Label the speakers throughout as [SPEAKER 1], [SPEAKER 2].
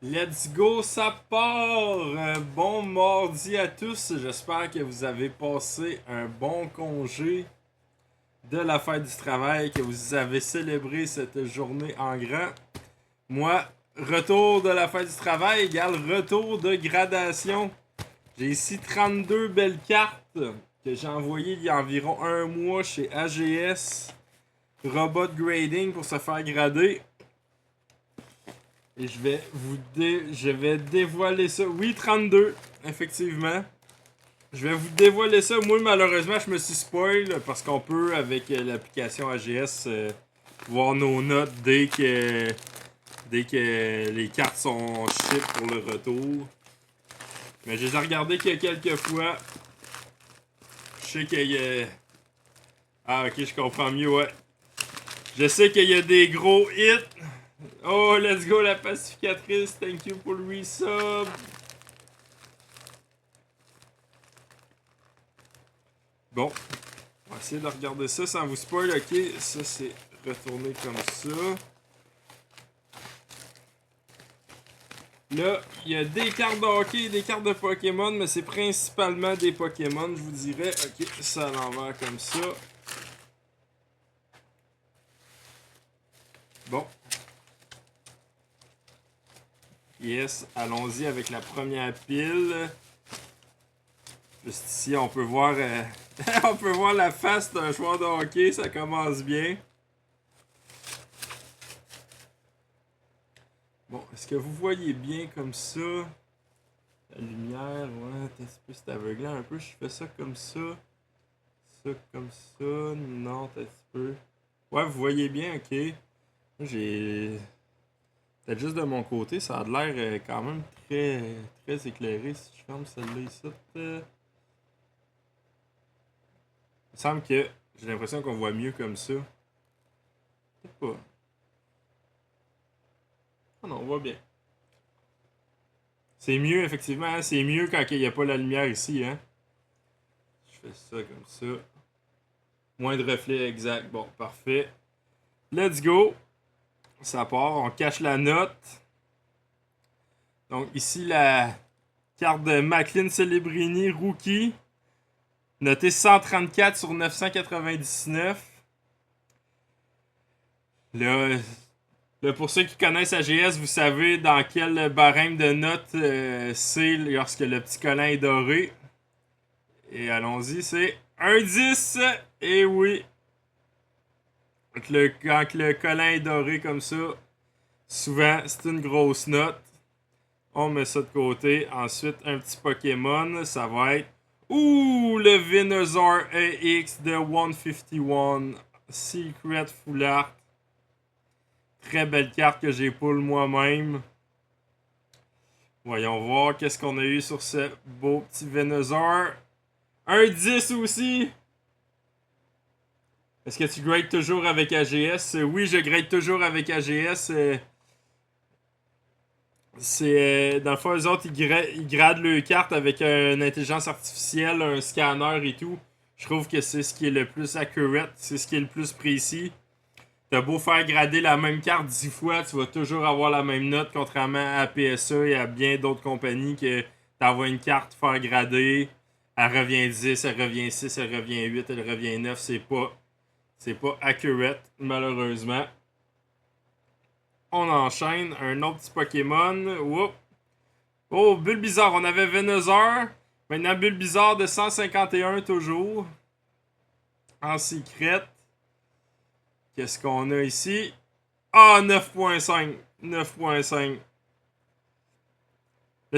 [SPEAKER 1] Let's go, ça part! Bon mardi à tous. J'espère que vous avez passé un bon congé de la fête du travail, que vous avez célébré cette journée en grand. Moi, retour de la fête du travail égale retour de gradation. J'ai ici 32 belles cartes que j'ai envoyées il y a environ un mois chez AGS Robot Grading pour se faire grader. Et je vais dévoiler ça. Oui, 32, effectivement. Je vais vous dévoiler ça. Moi, malheureusement, je me suis spoil parce qu'on peut, avec l'application AGS, voir nos notes dès que les cartes sont ship pour le retour. Mais j'ai regardé qu'il y a quelques fois. Je sais qu'il y a... Ah, ok, je comprends mieux, ouais. Je sais qu'il y a des gros hits. Oh, let's go, la pacificatrice. Thank you pour le resub. Bon, on va essayer de regarder ça sans vous spoil. Ok, ça c'est retourné comme ça. Là, il y a des cartes de hockey et des cartes de Pokémon, mais c'est principalement des Pokémon, je vous dirais. Ok, ça à l'envers comme ça. Bon. Yes, allons-y avec la première pile. Juste ici, on peut voir, on peut voir la face d'un joueur de hockey, ça commence bien. Bon, est-ce que vous voyez bien comme ça? La lumière, ouais, t'es un peu, c'est aveuglant un peu. Je fais ça comme ça. Ça comme ça. Non, t'es un petit peu. Ouais, vous voyez bien, ok. J'ai. Peut-être juste de mon côté, ça a l'air quand même très éclairé. Si je ferme celle-là ici. Il me semble que j'ai l'impression qu'on voit mieux comme ça. Peut-être pas. Ah non, on voit bien. C'est mieux, effectivement. Hein? C'est mieux quand il n'y a pas la lumière ici. Hein? Je fais ça comme ça. Moins de reflets, exact. Bon, parfait. Let's go. Ça part. On cache la note. Donc, ici, la carte de Macklin Celebrini Rookie. Noté 134 sur 999. Là, pour ceux qui connaissent AGS, vous savez dans quel barème de notes c'est lorsque le petit collant est doré. Et allons-y, c'est un 10. Et oui. Quand le collant est doré comme ça, souvent c'est une grosse note. On met ça de côté. Ensuite, un petit Pokémon, ça va être... Ouh, le Venusaur AX de 151. Secret Full Art. Très belle carte que j'ai pull moi-même. Voyons voir qu'est-ce qu'on a eu sur ce beau petit Venusaur. Un 10 aussi. Est-ce que tu grades toujours avec AGS? Oui, je grade toujours avec AGS. Dans le fond, eux autres, ils gradent leurs cartes avec une intelligence artificielle, un scanner et tout. Je trouve que c'est ce qui est le plus accurate, c'est ce qui est le plus précis. T'as beau faire grader la même carte 10 fois, tu vas toujours avoir la même note, contrairement à PSA et à bien d'autres compagnies que t'envoies une carte faire grader, elle revient 10, elle revient 6, elle revient 8, elle revient 9, c'est pas accurate, malheureusement. On enchaîne, un autre petit Pokémon. Whoop. Oh, Bulbizarre, on avait Venusaur. Maintenant, Bulbizarre de 151 toujours. En secret. Qu'est-ce qu'on a ici? Ah, 9.5. 9.5.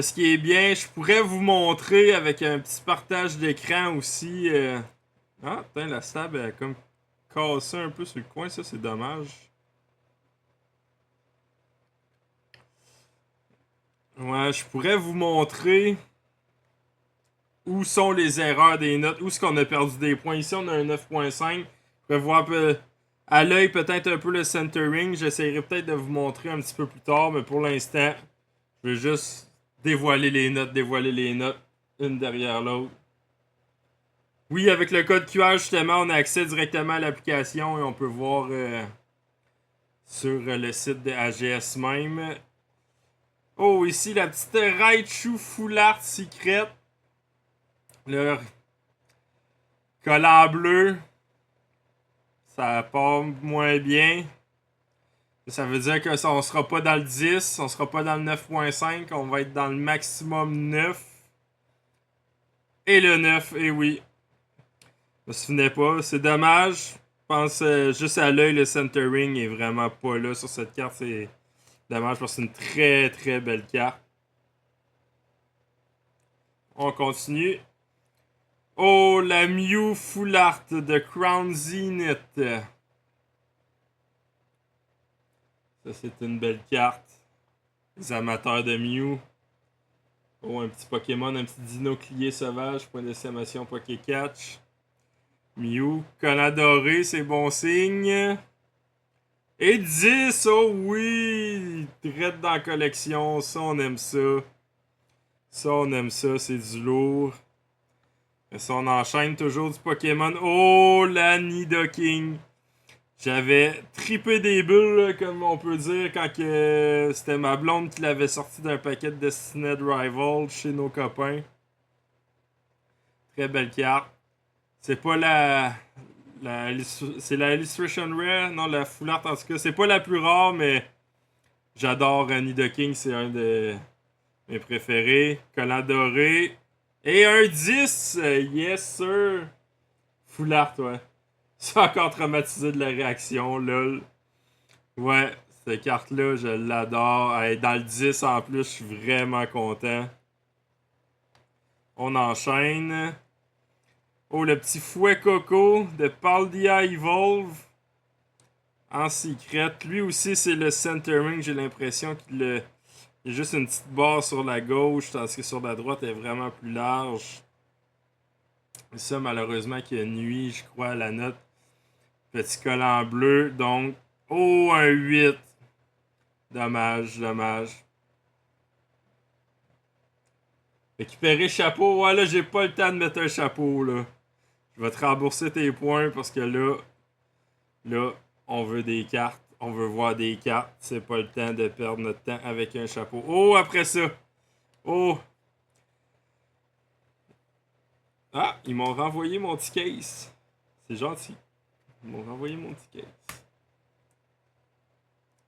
[SPEAKER 1] Ce qui est bien, je pourrais vous montrer avec un petit partage d'écran aussi. Ah, putain, la stab a comme cassé un peu sur le coin, ça c'est dommage. Ouais, je pourrais vous montrer où sont les erreurs des notes, où est-ce qu'on a perdu des points. Ici, on a un 9.5. Je pourrais voir un peu à l'œil peut-être un peu le centering. J'essaierai peut-être de vous montrer un petit peu plus tard, mais pour l'instant, je vais juste dévoiler les notes, une derrière l'autre. Oui, avec le code QR, justement, on a accès directement à l'application et on peut voir sur le site de AGS même. Oh, ici, la petite Raichu Full Art Secret. Le collant bleu. Ça part moins bien. Ça veut dire que on sera pas dans le 10, on sera pas dans le 9.5, on va être dans le maximum 9. Et le 9, et oui. Je me souvenais pas, c'est dommage. Je pense juste à l'œil, le centering est vraiment pas là sur cette carte. C'est dommage parce que c'est une très très belle carte. On continue. Oh, la Mew Full Art de Crown Zenith. Ça, c'est une belle carte. Les amateurs de Mew. Oh, un petit Pokémon, un petit Dinoclier sauvage, point d'exclamation Pokécatch. Mew, collant doré, c'est bon signe. Et 10, oh oui! Traite dans la collection, ça on aime ça. Ça on aime ça, c'est du lourd. Et ça on enchaîne toujours du Pokémon. Oh, la Nidoking! J'avais trippé des bulles, comme on peut dire, quand c'était ma blonde qui l'avait sorti d'un paquet de Destined Rival chez nos copains. Très belle carte. C'est pas c'est la Illustration Rare, non, la Full Art en tout cas. C'est pas la plus rare, mais j'adore Nidoking, c'est un de mes préférés. Collant doré. Et un 10! Yes, sir! Full Art, ouais. C'est encore traumatisé de la réaction, lol. Ouais, cette carte-là, je l'adore. Elle est dans le 10 en plus, je suis vraiment content. On enchaîne. Oh, le petit fouet coco de Paldea Evolve. En secret. Lui aussi, c'est le centering. J'ai l'impression qu'il y a juste une petite barre sur la gauche, tandis que sur la droite, elle est vraiment plus large. Et ça, malheureusement, qui a nuit, je crois, à la note. Petit collant bleu, donc. Oh, un 8. Dommage, dommage. Récupérer chapeau. Ouais, là, j'ai pas le temps de mettre un chapeau, là. Je vais te rembourser tes points parce que là, on veut des cartes. On veut voir des cartes. C'est pas le temps de perdre notre temps avec un chapeau. Oh, après ça. Oh. Ah, ils m'ont renvoyé mon petit case. C'est gentil. Ils m'ont renvoyé mon petit case.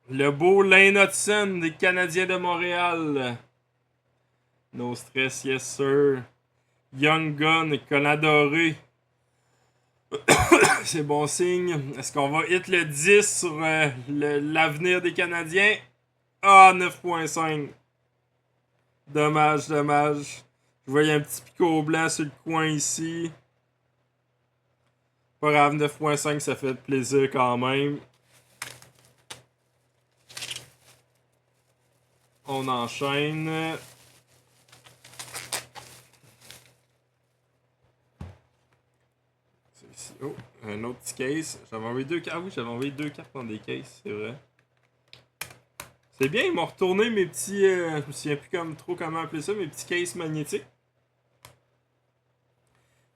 [SPEAKER 1] Le beau Lane Hudson des Canadiens de Montréal. No stress, yes sir. Young Gun, collant doré. C'est bon signe. Est-ce qu'on va hit le 10 sur l'avenir des Canadiens? Ah, 9.5. Dommage, dommage. Je voyais un petit picot blanc sur le coin ici. Pas grave, 9.5, ça fait plaisir quand même. On enchaîne. Oh, un autre petit case. J'avais envoyé deux cartes. Ah oui, j'avais envoyé deux cartes dans des cases, c'est vrai. C'est bien, ils m'ont retourné mes petits. Je me souviens plus trop comment appeler ça, mes petits cases magnétiques.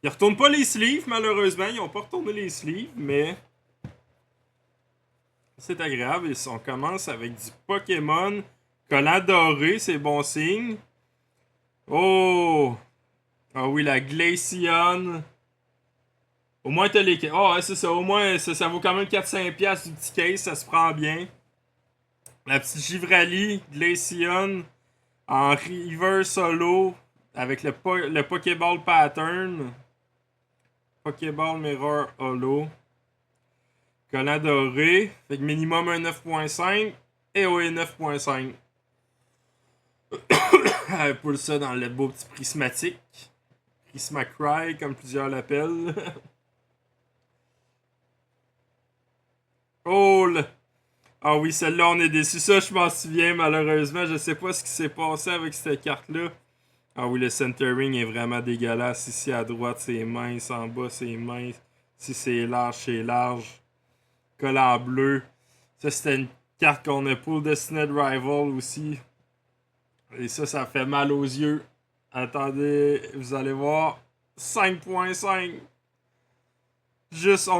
[SPEAKER 1] Ils retournent pas les sleeves, malheureusement. Ils ont pas retourné les sleeves, mais. C'est agréable. Et on commence avec du Pokémon. Collant doré, c'est bon signe. Oh! Ah oui, la Glaceon. Au moins, t'as les. Oh, ouais, c'est ça. Au moins, ça vaut quand même 4-5$ du petit case. Ça se prend bien. La petite Givrali, Glaceon. En River Solo. Avec le Pokéball Pattern. Pokéball Mirror Holo. Collant doré. Fait que minimum un 9.5. Et oui, 9.5. Pour ça dans le beau petit prismatique. Prismacry, comme plusieurs l'appellent. Oh là! Ah oui, celle-là, on est déçu. Ça, je m'en souviens, malheureusement. Je sais pas ce qui s'est passé avec cette carte-là. Ah oui, le centering est vraiment dégueulasse. Ici, à droite, c'est mince. En bas, c'est mince. Ici, c'est large, c'est large. Collant bleu. Ça, c'était une carte qu'on a pour Destined Rival aussi. Et ça fait mal aux yeux. Attendez, vous allez voir. 5.5. Juste,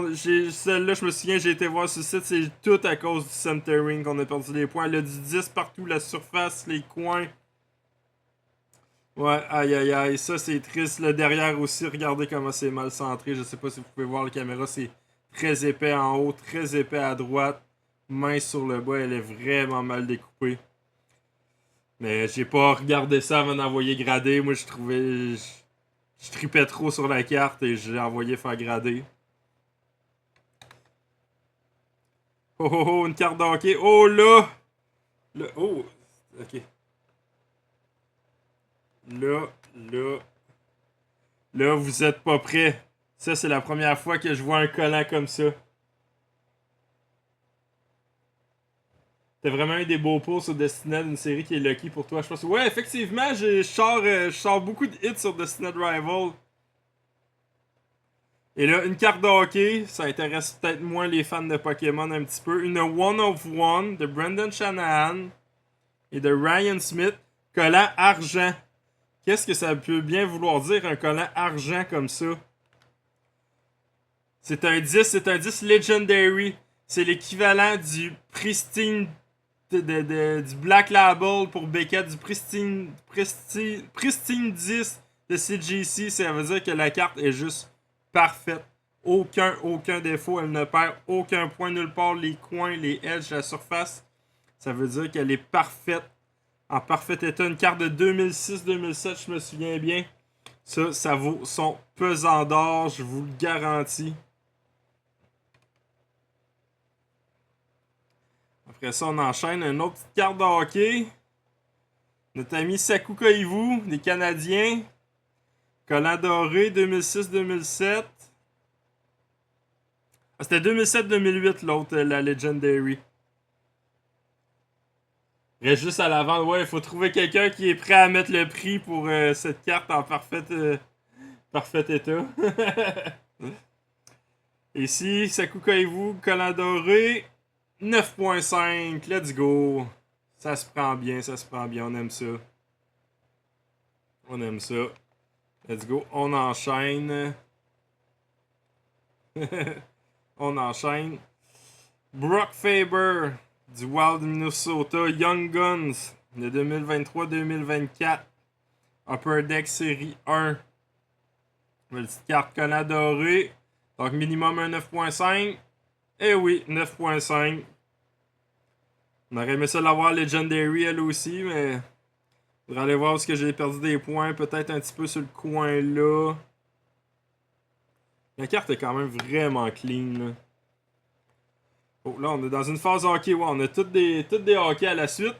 [SPEAKER 1] celle-là, je me souviens, j'ai été voir ce site, c'est tout à cause du centering qu'on a perdu les points. Elle a du 10 partout, la surface, les coins. Ouais, aïe aïe aïe, ça c'est triste. Le derrière aussi, regardez comment c'est mal centré. Je sais pas si vous pouvez voir la caméra, c'est très épais en haut, très épais à droite. Main sur le bas, elle est vraiment mal découpée. Mais j'ai pas regardé ça avant d'envoyer grader. Moi, je trouvais. Je tripais trop sur la carte et j'ai envoyé faire grader. Oh oh oh, une carte de hockey. Oh là! Oh! Ok. Là, là, là, vous êtes pas prêts. Ça, c'est la première fois que je vois un collant comme ça. T'as vraiment eu des beaux posts sur Destined, une série qui est lucky pour toi, je pense. Ouais, effectivement, je sors beaucoup de hits sur Destined Rival. Et là, une carte de hockey, ça intéresse peut-être moins les fans de Pokémon un petit peu. Une One of One de Brendan Shanahan et de Ryan Smith. Collant argent. Qu'est-ce que ça peut bien vouloir dire, un collant argent comme ça? C'est un 10 Legendary. C'est l'équivalent du Pristine du Black Label pour Beckett, du Pristine 10 de CGC. Ça veut dire que la carte est juste parfaite. Aucun défaut. Elle ne perd aucun point nulle part. Les coins, les edges, la surface. Ça veut dire qu'elle est parfaite. En parfait état. Une carte de 2006-2007, je me souviens bien. Ça vaut son pesant d'or, je vous le garantis. Après ça, on enchaîne une autre petite carte de hockey. Notre ami Saku Koivu, des Canadiens. Collant doré, 2006-2007. Ah, c'était 2007-2008 l'autre, la Legendary. Reste juste à l'avant. Ouais, il faut trouver quelqu'un qui est prêt à mettre le prix pour cette carte en parfait état. Ici, Saku Koivu, collant doré. 9.5, let's go. Ça se prend bien, on aime ça. On aime ça. Let's go, on enchaîne. On enchaîne. Brock Faber du Wild Minnesota, Young Guns de 2023-2024. Upper Deck série 1. Une petite carte collant dorée. Donc minimum un 9.5. Eh oui, 9.5. On aurait aimé ça l'avoir Legendary elle aussi, mais faudrait aller voir où que j'ai perdu des points. Peut-être un petit peu sur le coin là. La carte est quand même vraiment clean. Là. Oh, là, on est dans une phase hockey. Ouais, on a toutes des hockey à la suite.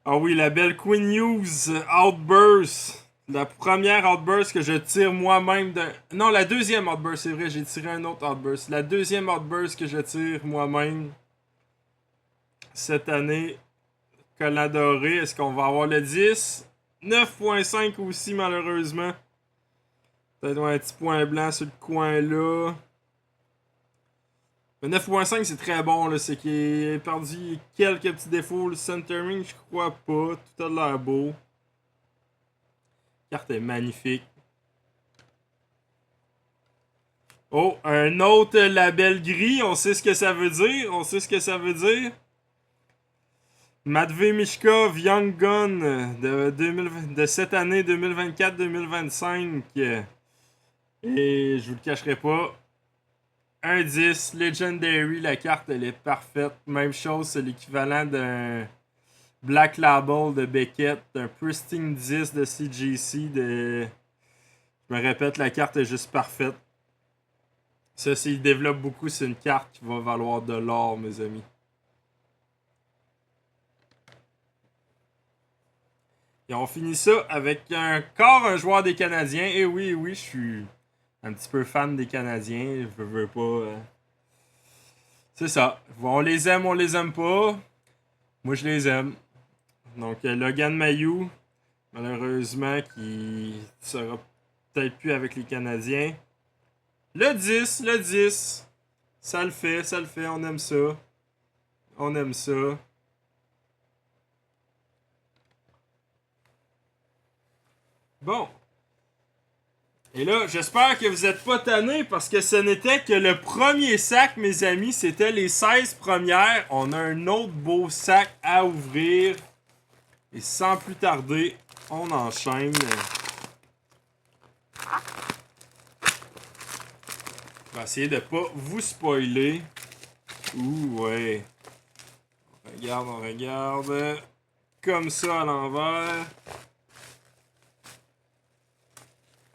[SPEAKER 1] Ah oui, la belle Queen News Outburst. La première Outburst que je tire moi-même de... Non, la deuxième Outburst, c'est vrai, j'ai tiré un autre Outburst. La deuxième Outburst que je tire moi-même cette année. Collant doré, est-ce qu'on va avoir le 10? 9.5 aussi, malheureusement. Peut-être un petit point blanc sur le coin là. Le 9.5 c'est très bon, là. C'est qu'il a perdu quelques petits défauts. Le centering, je crois pas. Tout a l'air beau. La carte est magnifique. Oh, un autre label gris. On sait ce que ça veut dire. Matvey Mishkov Young Gun de cette année 2024-2025. Et je vous le cacherai pas. Un 10, Legendary, la carte elle est parfaite. Même chose, c'est l'équivalent d'un Black Label de Beckett, d'un Pristine 10 de CGC. Je me répète, la carte est juste parfaite. Ça, s'il développe beaucoup, c'est une carte qui va valoir de l'or, mes amis. Et on finit ça avec encore un joueur des Canadiens. Et oui, je suis un petit peu fan des Canadiens. Je veux pas. C'est ça. On les aime, on les aime pas. Moi, je les aime. Donc, Logan Mayou, malheureusement, qui sera peut-être plus avec les Canadiens. Le 10. Ça le fait, on aime ça. On aime ça. Bon. Et là, j'espère que vous êtes pas tannés parce que ce n'était que le premier sac, mes amis. C'était les 16 premières. On a un autre beau sac à ouvrir. Et sans plus tarder, on enchaîne. On va essayer de pas vous spoiler. Ouh, ouais. On regarde. Comme ça à l'envers.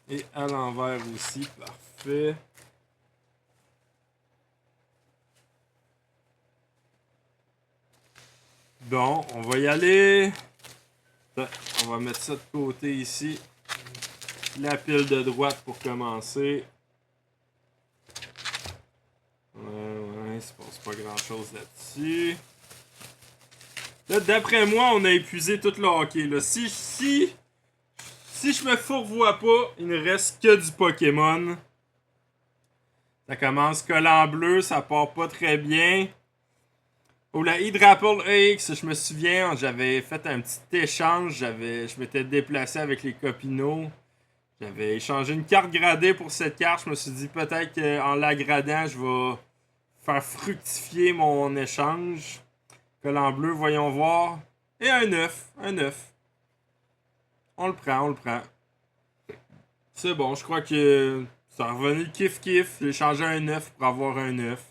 [SPEAKER 1] Et à l'envers aussi, parfait. Bon, on va y aller. On va mettre ça de côté ici. La pile de droite pour commencer. Ouais, il se passe pas grand chose là-dessus. Là, d'après moi, on a épuisé tout le hockey. Là. Si je me fourvoie pas, il ne reste que du Pokémon. Ça commence collant bleu, ça part pas très bien. Pour la Hydrapple EX, je me souviens, j'avais fait un petit échange. Je m'étais déplacé avec les Copinots. J'avais échangé une carte gradée pour cette carte. Je me suis dit peut-être qu'en la gradant, je vais faire fructifier mon échange. Collant bleu, voyons voir. Et un 9. Un 9. On le prend. C'est bon, je crois que ça a revenu kiff-kiff. J'ai changé un 9 pour avoir un 9.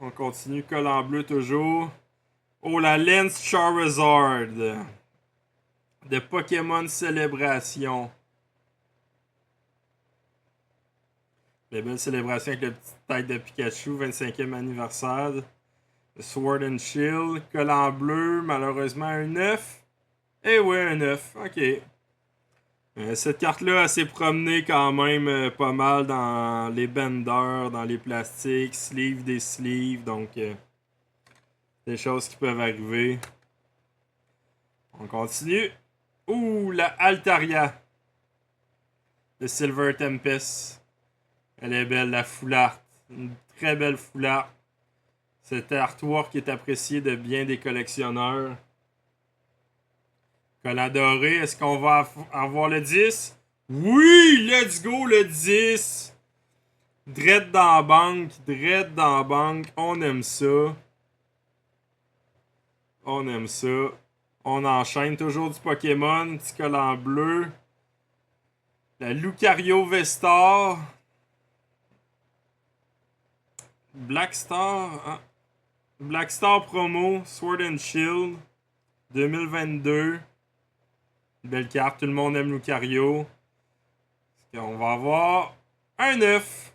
[SPEAKER 1] On continue, collant bleu toujours. Oh, la Lance Charizard. De Pokémon Célébration. La belle célébration avec la petite tête de Pikachu, 25e anniversaire. Le Sword and Shield, collant bleu, malheureusement un 9. Eh ouais, un 9, ok. Cette carte-là, elle s'est promenée quand même pas mal dans les benders, dans les plastiques, sleeves des sleeves, donc des choses qui peuvent arriver. On continue. Ouh, la Altaria de Silver Tempest. Elle est belle, la foulard. Une très belle foulard. Cet artwork est apprécié de bien des collectionneurs. Collant doré, est-ce qu'on va avoir le 10? Oui, let's go le 10! Dread dans la banque, on aime ça. On enchaîne toujours du Pokémon, petit collant bleu. La Lucario Vestar. Black Star. Hein? Black Star promo, Sword and Shield. 2022. Belle carte, tout le monde aime Lucario. On va avoir un 9.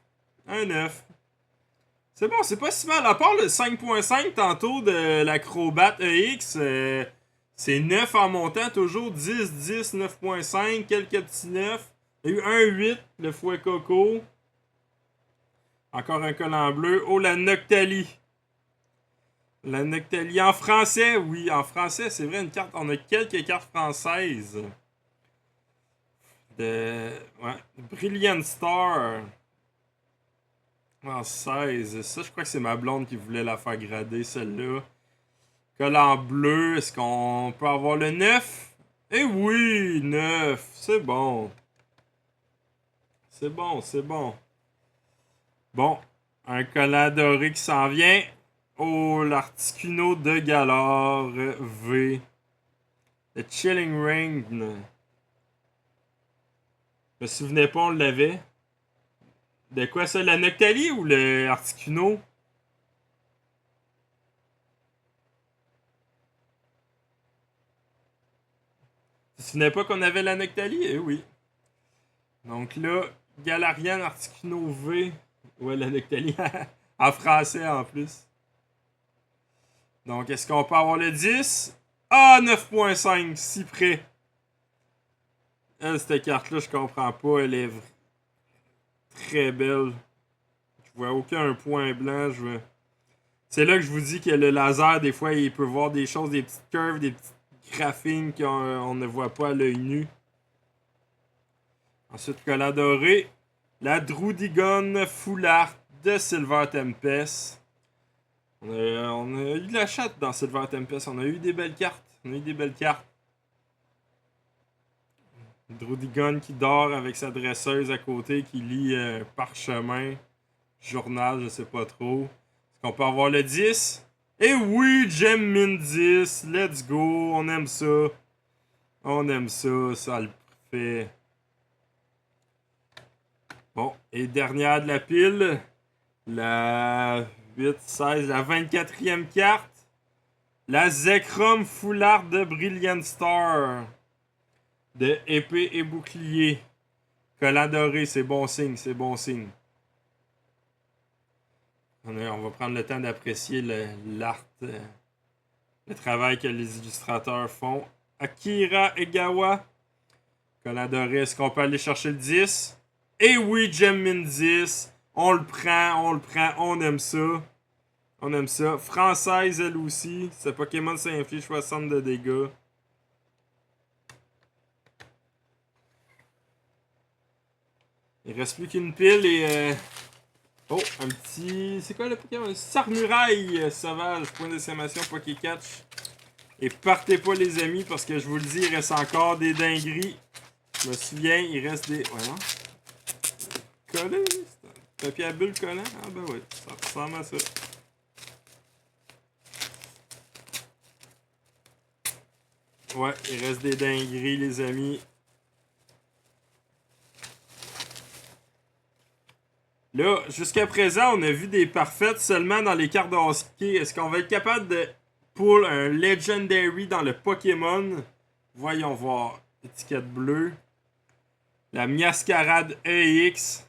[SPEAKER 1] Un 9. C'est bon, c'est pas si mal. À part le 5.5 tantôt de l'Acrobat EX, c'est 9 en montant, toujours 10, 10, 9.5, quelques petits 9. Il y a eu un 8, le fouet coco. Encore un collant bleu. Oh, la Noctali. La Noctali en français, oui, en français, c'est vrai, une carte. On a quelques cartes françaises. Ouais, Brilliant Star. En 16. Ça, je crois que c'est ma blonde qui voulait la faire grader, celle-là. Collant bleu, est-ce qu'on peut avoir le 9? Eh oui, 9. C'est bon. C'est bon. Bon, un collant doré qui s'en vient. Oh, l'Articuno de Galar V. Le Chilling Ring. Je me souvenais pas, on l'avait. De quoi ça? La Noctali ou le Articuno? Tu te souvenais pas qu'on avait la Noctali? Eh oui. Donc là, Galarian Articuno V. Ouais, la Noctali. En français en plus. Donc, est-ce qu'on peut avoir le 10? Ah, 9.5, si près. Cette carte-là, je comprends pas. Elle est très belle. Je vois aucun point blanc. C'est là que je vous dis que le laser, des fois, il peut voir des choses, des petites curves, des petites graphines qu'on ne voit pas à l'œil nu. Ensuite, collant doré. La Druddigon Full Art de Silver Tempest. On a eu de la chatte dans Silver Tempest. On a eu des belles cartes. Drodigon qui dort avec sa dresseuse à côté qui lit parchemin, journal, je sais pas trop. Est-ce qu'on peut avoir le 10? Et oui, Gem Min 10, let's go, on aime ça. On aime ça, ça le fait. Bon, et dernière de la pile, la 8, 16, la 24e carte. La Zekrom Foulard de Brilliant Star. De épée et bouclier. Collant doré, c'est bon signe, c'est bon signe. On va prendre le temps d'apprécier l'art, le travail que les illustrateurs font. Akira Egawa. Collant doré, est-ce qu'on peut aller chercher le 10? Et oui, Gemmin 10. On le prend, on aime ça. On aime ça. Française, elle aussi. Ce Pokémon s'inflige 60 de dégâts. Il reste plus qu'une pile et... Oh, un petit... C'est quoi le Pokémon? Un Sarmuraille sauvage. Point d'exclamation, Pokécatch. Et partez pas les amis parce que je vous le dis, il reste encore des dingueries. Je me souviens, il reste des... Voyons. Collé? Papier à bulle collant? Ah ben oui, ça ressemble à ça. Ouais, il reste des dingueries les amis. Là, jusqu'à présent, on a vu des parfaites seulement dans les cartes de hockey. Est-ce qu'on va être capable de pull un Legendary dans le Pokémon? Voyons voir. Étiquette bleue. La Miascarade EX.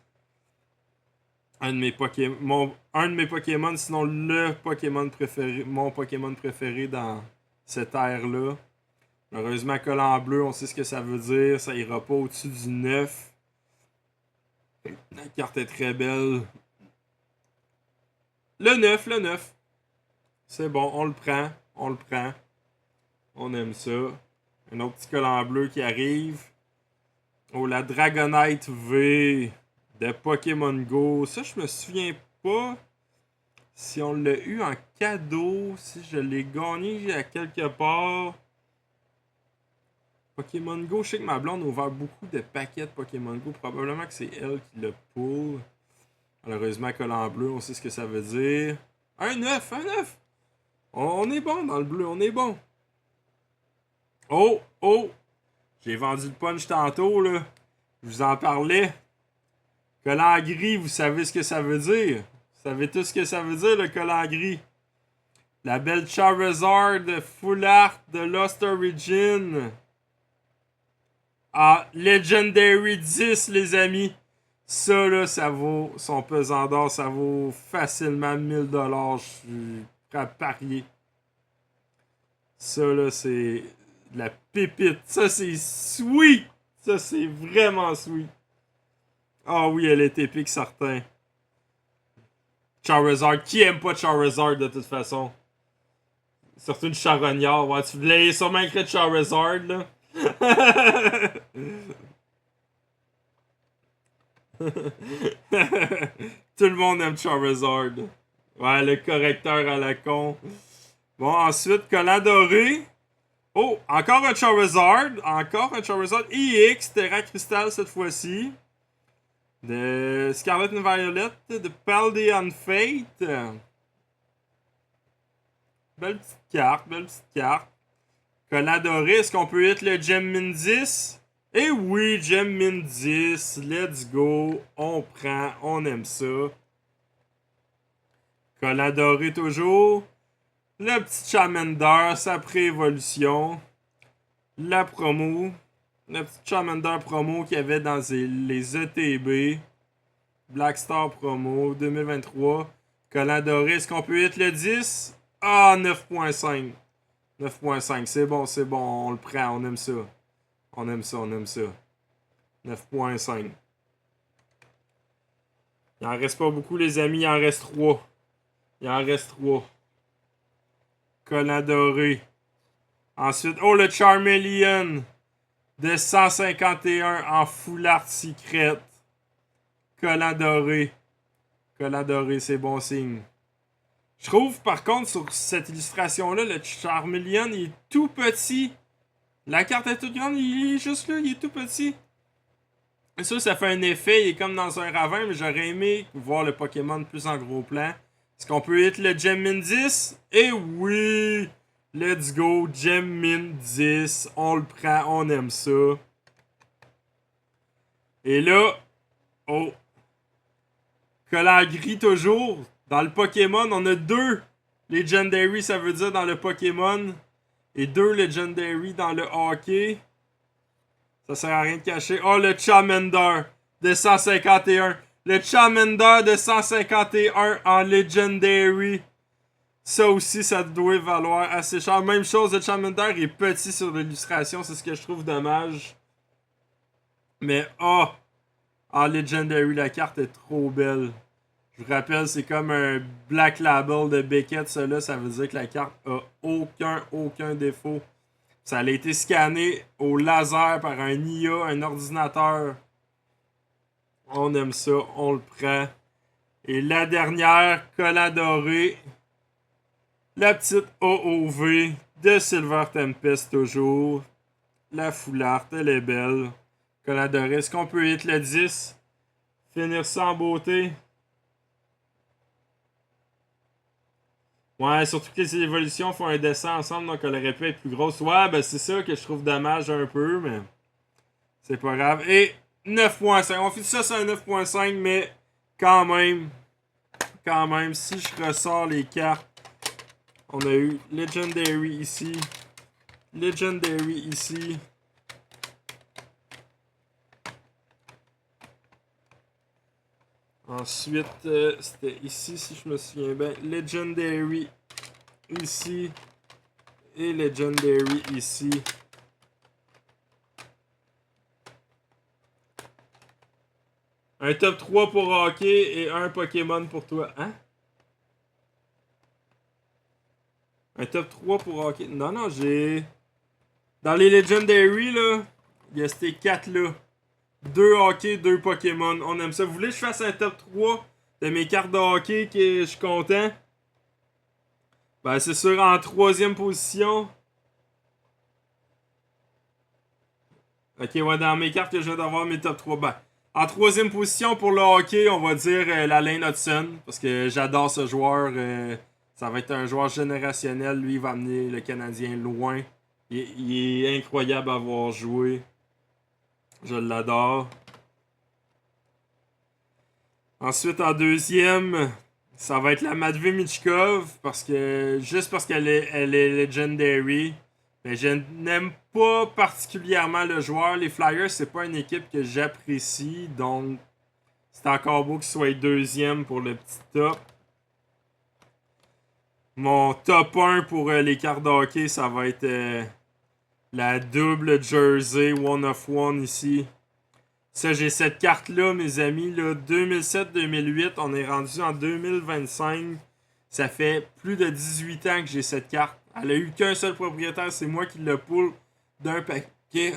[SPEAKER 1] Un de mes Pokémon, sinon le Pokémon préféré, mon Pokémon préféré dans cette ère-là. Malheureusement, collant en bleu, on sait ce que ça veut dire. Ça ira pas au-dessus du 9. La carte est très belle. Le 9, le 9. C'est bon, on le prend. On le prend. On aime ça. Un autre petit collant bleu qui arrive. Oh, la Dragonite V de Pokémon Go. Ça, je me souviens pas si on l'a eu en cadeau, si je l'ai gagné à quelque part. Pokémon Go, je sais que ma blonde a ouvert beaucoup de paquets de Pokémon Go. Probablement que c'est elle qui le pull. Malheureusement, collant bleu, on sait ce que ça veut dire. Un 9, un 9! On est bon dans le bleu, on est bon. Oh, oh! J'ai vendu le punch tantôt, là. Je vous en parlais. Collant gris, vous savez ce que ça veut dire. Vous savez tout ce que ça veut dire, le collant gris. La belle Charizard Full Art de Lost Origin. Ah, Legendary 10, les amis. Ça, là, ça vaut, son pesant d'or, ça vaut facilement 1000$. Je suis prêt à parier. Ça, là, c'est de la pépite. Ça, c'est sweet. Ça, c'est vraiment sweet. Ah oui, elle est épique, certain. Charizard. Qui aime pas Charizard, de toute façon? Surtout une charognard. Ouais, tu voulais sûrement écrire Charizard, là. Tout le monde aime Charizard. Ouais, le correcteur à la con. Bon, ensuite, collant doré. Oh, encore un Charizard. Encore un Charizard EX, Terra Crystal cette fois-ci. De Scarlet and Violet, de Paldean Fate. Belle petite carte, belle petite carte. Collant doré, est-ce qu'on peut hit le Gem Min 10? Eh oui, Gem Min 10, let's go. On prend, on aime ça. Collant doré toujours. Le petit Charmander, sa pré-évolution. La promo. Le petit Charmander promo qu'il y avait dans les ETB. Black Star promo 2023. Collant doré, est-ce qu'on peut hit le 10? Ah, 9.5. 9.5, c'est bon, on le prend, on aime ça. On aime ça, on aime ça. 9.5. Il en reste pas beaucoup, les amis, il en reste 3. Il en reste 3. Collant doré. Ensuite, oh, le Charmeleon de 151 en full art secret. Collant doré. Collant doré, c'est bon signe. Je trouve, par contre, sur cette illustration-là, le Charmeleon, il est tout petit. La carte est toute grande, il est juste là, il est tout petit. C'est sûr, ça fait un effet, il est comme dans un ravin, mais j'aurais aimé voir le Pokémon plus en gros plan. Est-ce qu'on peut hit le Gem Min 10? Eh oui! Let's go, Gem Min 10. On le prend, on aime ça. Et là, oh, collant gris toujours. Dans le Pokémon, on a deux Legendary, ça veut dire dans le Pokémon. Et deux Legendary dans le hockey. Ça sert à rien de cacher. Oh, le Charmander de 151. Le Charmander de 151 en Legendary. Ça aussi, ça doit valoir assez cher. Même chose, le Charmander est petit sur l'illustration. C'est ce que je trouve dommage. Mais oh, en Legendary, la carte est trop belle. Je vous rappelle, c'est comme un Black Label de Beckett. Ça veut dire que la carte a aucun défaut. Ça a été scanné au laser par un IA, un ordinateur. On aime ça, on le prend. Et la dernière, collant doré. La petite OOV de Silver Tempest toujours. La foularte, elle est belle. Collant doré. Est-ce qu'on peut hit le 10? Finir ça en beauté? Ouais, surtout que les évolutions font un dessin ensemble, donc elle aurait pu être plus grosse. Ouais, ben c'est ça que je trouve dommage un peu, mais c'est pas grave. Et 9.5. On fait ça sur un 9.5, mais quand même, si je ressors les cartes, on a eu Legendary ici, Legendary ici. Ensuite, c'était ici, si je me souviens bien. Legendary ici. Et Legendary ici. Un top 3 pour hockey et un Pokémon pour toi. Hein? Un top 3 pour hockey. Non, non, j'ai. Dans les Legendary, là, il y a ces 4-là. 2 hockey, 2 Pokémon. On aime ça. Vous voulez que je fasse un top 3 de mes cartes de hockey que je suis content? Ben, c'est sûr, en troisième position. Ok, ouais, dans mes cartes que je viens d'avoir, mes top 3. Ben, en troisième position pour le hockey, on va dire la Lane Hudson. Parce que j'adore ce joueur. Ça va être un joueur générationnel. Lui, il va amener le Canadien loin. Il est incroyable à voir jouer. Je l'adore. Ensuite, en deuxième, ça va être la Matvey Michkov. Juste parce elle est legendary. Mais je n'aime pas particulièrement le joueur. Les Flyers, c'est pas une équipe que j'apprécie. Donc, c'est encore beau qu'il soit deuxième pour le petit top. Mon top 1 pour les cartes de hockey, ça va être la double jersey one of one ici. Ça, j'ai cette carte-là, mes amis. 2007-2008, on est rendu en 2025. Ça fait plus de 18 ans que j'ai cette carte. Elle a eu qu'un seul propriétaire, c'est moi qui l'ai pull d'un paquet.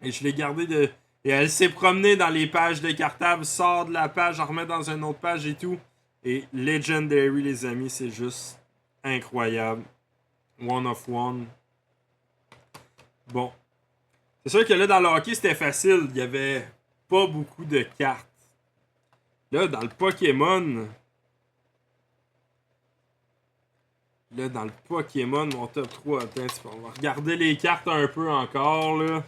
[SPEAKER 1] Et je l'ai gardé de. Et elle s'est promenée dans les pages de cartables, sort de la page, en remet dans une autre page et tout. Et Legendary, les amis, c'est juste incroyable. One of one. Bon. C'est sûr que là, dans le hockey, c'était facile. Il y avait pas beaucoup de cartes. Là, dans le Pokémon. Là, dans le Pokémon, mon top 3. Attends, on va regarder les cartes un peu encore, là.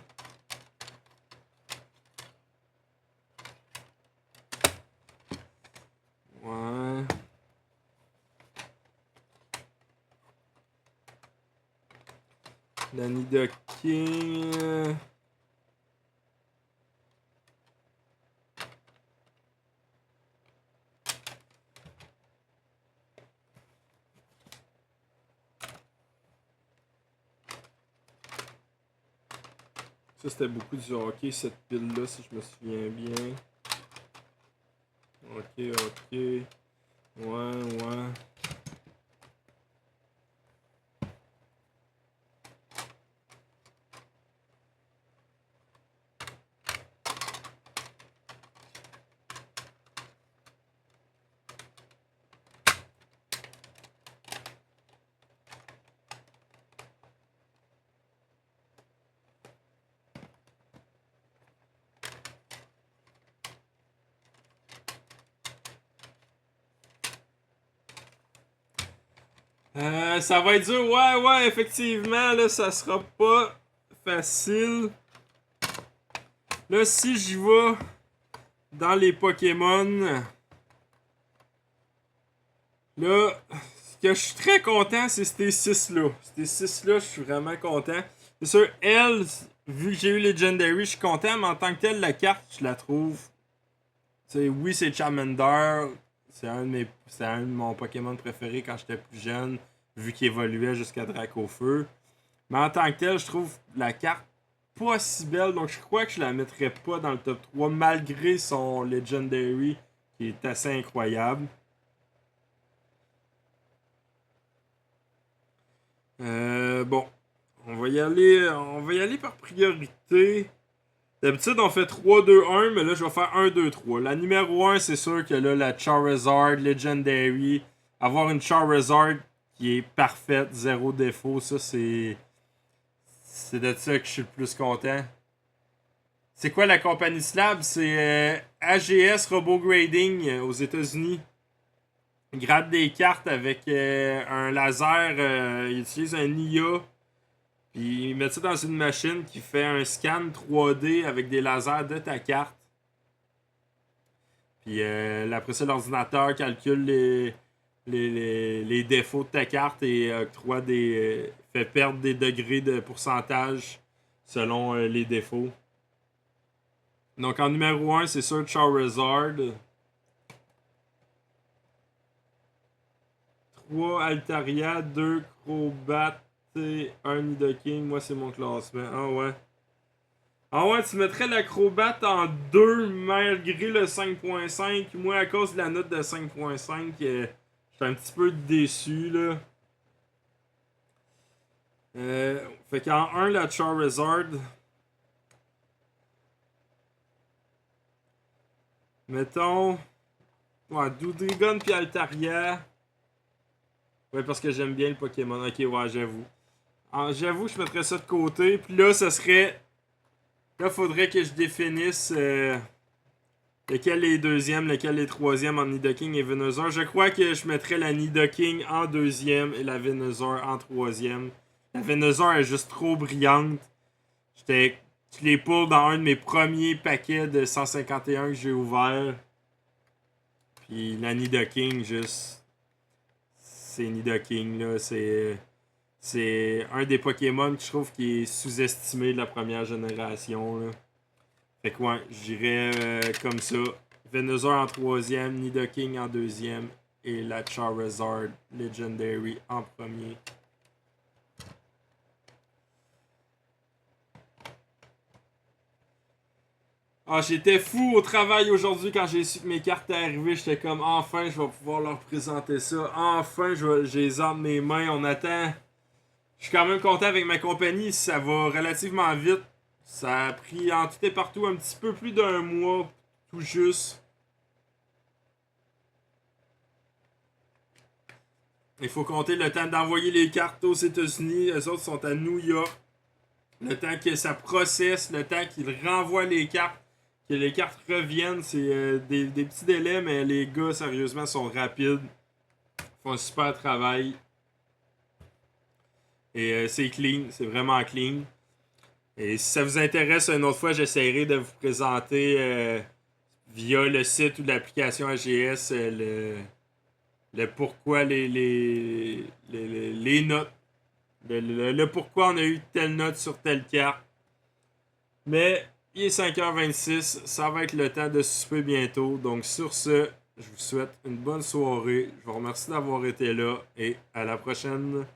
[SPEAKER 1] Ouais. Danny the King. Ça, c'était beaucoup du hockey, cette pile-là, si je me souviens bien. Ok. Ouais. Ça va être dur. Ouais, effectivement, là, ça sera pas facile. Là, si j'y vais dans les Pokémon, là, ce que je suis très content, c'est ces 6-là. Ces 6-là, je suis vraiment content. C'est sûr, elle, vu que j'ai eu Legendary, je suis content, mais en tant que tel, la carte, je la trouve. T'sais, oui, c'est Charmander. C'est un de mon Pokémon préféré quand j'étais plus jeune, vu qu'il évoluait jusqu'à Dracofeu. Mais en tant que tel, je trouve la carte pas si belle, donc je crois que je la mettrais pas dans le top 3, malgré son Legendary, qui est assez incroyable. Bon, on va y aller par priorité. D'habitude, on fait 3-2-1, mais là, je vais faire 1-2-3. La numéro 1, c'est sûr que là, la Charizard Legendary, avoir une Charizard qui est parfaite, zéro défaut, ça, c'est de ça que je suis le plus content. C'est quoi la compagnie Slab? C'est AGS Robot Grading aux États-Unis. Ils gradent des cartes avec un laser. Ils utilisent un IA. Puis ils mettent ça dans une machine qui fait un scan 3D avec des lasers de ta carte. Puis après ça, l'ordinateur calcule les défauts de ta carte et octroie fait perdre des degrés de pourcentage selon les défauts. Donc en numéro 1, c'est sûr Charizard. 3 Altaria, 2 Crobat et 1 Nidoking. Moi, c'est mon classement. Ah ouais. Ah ouais, tu mettrais l'acrobat en 2 malgré le 5.5. Moi, à cause de la note de 5.5, je suis un petit peu déçu, là. Fait qu'en 1, la Charizard. Mettons. Ouais, Doudrigon puis Altaria. Ouais, parce que j'aime bien le Pokémon. Ok, ouais, j'avoue. J'avoue, je mettrais ça de côté. Puis là, ça serait. Là, faudrait que je définisse lequel est deuxième, lequel est troisième en Nidoking et Venusaur. Je crois que je mettrais la Nidoking en deuxième et la Venusaur en troisième. La Venusaur est juste trop brillante. Je l'ai pull dans un de mes premiers paquets de 151 que j'ai ouvert. Puis la Nidoking, juste. C'est Nidoking, là. C'est un des Pokémon que je trouve qui est sous-estimé de la première génération. Là. Fait que ouais, j'irais comme ça. Venusaur en troisième, Nidoking en deuxième et la Charizard Legendary en premier. Ah, j'étais fou au travail aujourd'hui quand j'ai su que mes cartes arrivaient. J'étais comme, enfin, je vais pouvoir leur présenter ça. Enfin, je les ai entre mes mains. On attend. Je suis quand même content avec ma compagnie. Ça va relativement vite. Ça a pris en tout et partout un petit peu plus d'un mois, tout juste. Il faut compter le temps d'envoyer les cartes aux États-Unis. Les autres sont à New York. Le temps que ça processe, le temps qu'ils renvoient les cartes, que les cartes reviennent. C'est des petits délais, mais les gars, sérieusement, sont rapides. Ils font un super travail. Et c'est clean, c'est vraiment clean. Et si ça vous intéresse, une autre fois, j'essaierai de vous présenter via le site ou l'application AGS le pourquoi les notes. Le pourquoi on a eu telle note sur telle carte. Mais il est 5h26, ça va être le temps de souper bientôt. Donc sur ce, je vous souhaite une bonne soirée. Je vous remercie d'avoir été là et à la prochaine.